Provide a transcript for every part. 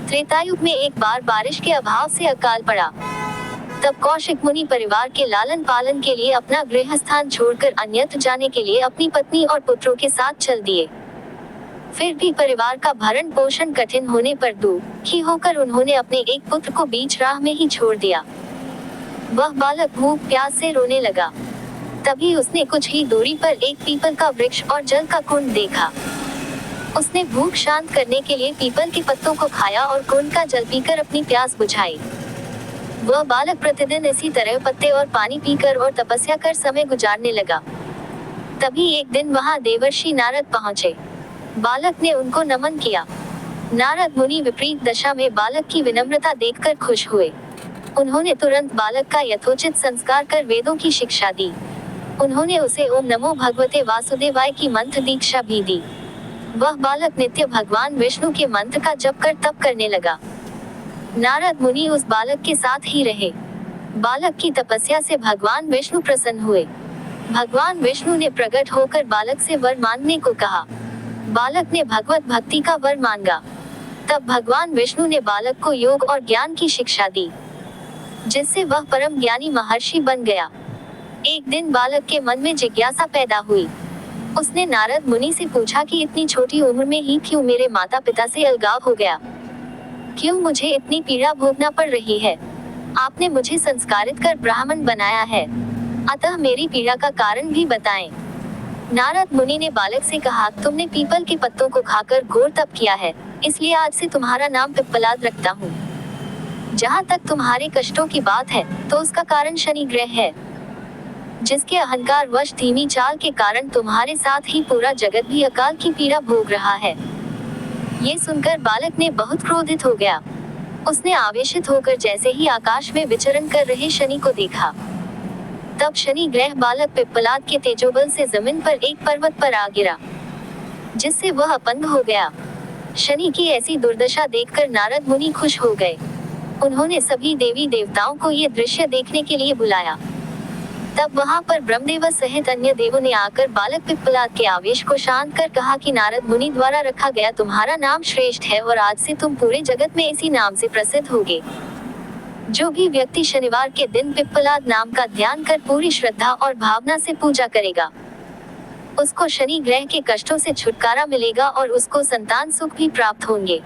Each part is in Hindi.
त्रेतायुग में एक बार बारिश के अभाव से अकाल पड़ा। तब कौशिक मुनि परिवार के लालन पालन के लिए अपना गृह स्थान छोड़कर अन्यत्र जाने के लिए अपनी पत्नी और पुत्रों के साथ चल दिए। फिर भी परिवार का भरण पोषण कठिन होने पर दुखी होकर उन्होंने अपने एक पुत्र को बीच राह में ही छोड़ दिया। वह बालक भूख प्यास से रोने लगा। तभी उसने कुछ ही दूरी पर एक पीपल का वृक्ष और जल का कुंड देखा। उसने भूख शांत करने के लिए पीपल के पत्तों को खाया और कुंड का जल पीकर अपनी प्यास बुझाई। वह बालक प्रतिदिन इसी तरह पत्ते और पानी पीकर और तपस्या कर समय गुजारने लगा। तभी एक दिन वहां देवर्षि नारद पहुंचे। बालक ने उनको नमन किया। नारद मुनि विपरीत दशा में बालक की विनम्रता देखकर खुश हुए। उन्होंने तुरंत बालक का यथोचित संस्कार कर वेदों की शिक्षा दी। उन्होंने उसे ओम नमो भगवते वासुदेवाय की मंत्र दीक्षा भी दी। वह बालक नित्य भगवान विष्णु के मंत्र का जप कर तप करने लगा। नारद मुनि उस बालक के साथ ही रहे। बालक की तपस्या से भगवान विष्णु प्रसन्न हुए। भगवान विष्णु ने प्रकट होकर बालक से वर मांगने को कहा। बालक ने भगवत भक्ति का वर मांगा। तब भगवान विष्णु ने बालक को योग और ज्ञान की शिक्षा दी, जिससे वह परम ज्ञानी महर्षि बन गया। एक दिन बालक के मन में जिज्ञासा पैदा हुई। उसने नारद मुनि से पूछा कि इतनी छोटी उम्र में ही क्यों मेरे माता पिता से अलगाव हो गया? क्यों मुझे इतनी पीड़ा भोगना पड़ रही है? आपने मुझे संस्कारित कर ब्राह्मण बनाया है, अतः मेरी पीड़ा का कारण भी बताएं। नारद मुनि ने बालक से कहा, तुमने पीपल के पत्तों को खाकर घोर तप किया है, इसलिए आज से तुम्हारा नाम पिप्पलाद रखता हूँ। जहाँ तक तुम्हारे कष्टों की बात है, तो उसका कारण शनि ग्रह है, जिसके अहंकार वश धीमी चाल के कारण तुम्हारे साथ ही पूरा जगत भी अकाल की पीड़ा भोग रहा है। ये सुनकर बालक ने बहुत क्रोधित हो गया। उसने आवेशित होकर जैसे ही आकाश में विचरण कर रहे शनि को देखा। तब शनि ग्रह बालक पिप्पलाद के तेजोबल से जमीन पर एक पर्वत पर आ गिरा, जिससे वह अपंग हो गया। शनि की ऐसी दुर्दशा देखकर नारद मुनि खुश हो गए। उन्होंने सभी देवी देवताओं को ये दृश्य देखने के लिए बुलाया। तब वहां पर ब्रह्मदेव सहित अन्य देवों ने आकर बालक पिप्पलाद के आवेश को शांत कर कहा कि नारद मुनि द्वारा रखा गया तुम्हारा नाम श्रेष्ठ है और आज से तुम पूरे जगत में इसी नाम से प्रसिद्ध होगे। जो भी व्यक्ति शनिवार के दिन पिप्पलाद नाम का ध्यान कर पूरी श्रद्धा और भावना से पूजा करेगा, उसको शनि ग्रह के कष्टों से छुटकारा मिलेगा और उसको संतान सुख भी प्राप्त होंगे।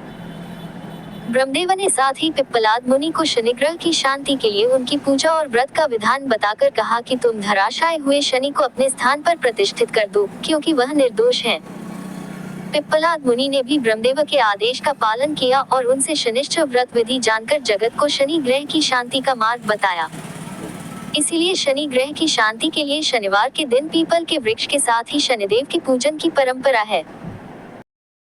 ब्रह्मदेव ने साथ ही पिप्पलाद मुनि को शनि ग्रह की शांति के लिए उनकी पूजा और व्रत का विधान बताकर कहा कि तुम धराशायी हुए शनि को अपने स्थान पर प्रतिष्ठित कर दो, क्योंकि वह निर्दोष है। पिप्पलाद मुनि ने भी ब्रह्मदेव के आदेश का पालन किया और उनसे शनिश्चर व्रत विधि जानकर जगत को शनि ग्रह की शांति का मार्ग बताया। इसीलिए शनि ग्रह की शांति के लिए शनिवार के दिन पीपल के वृक्ष के साथ ही शनिदेव के पूजन की परंपरा है।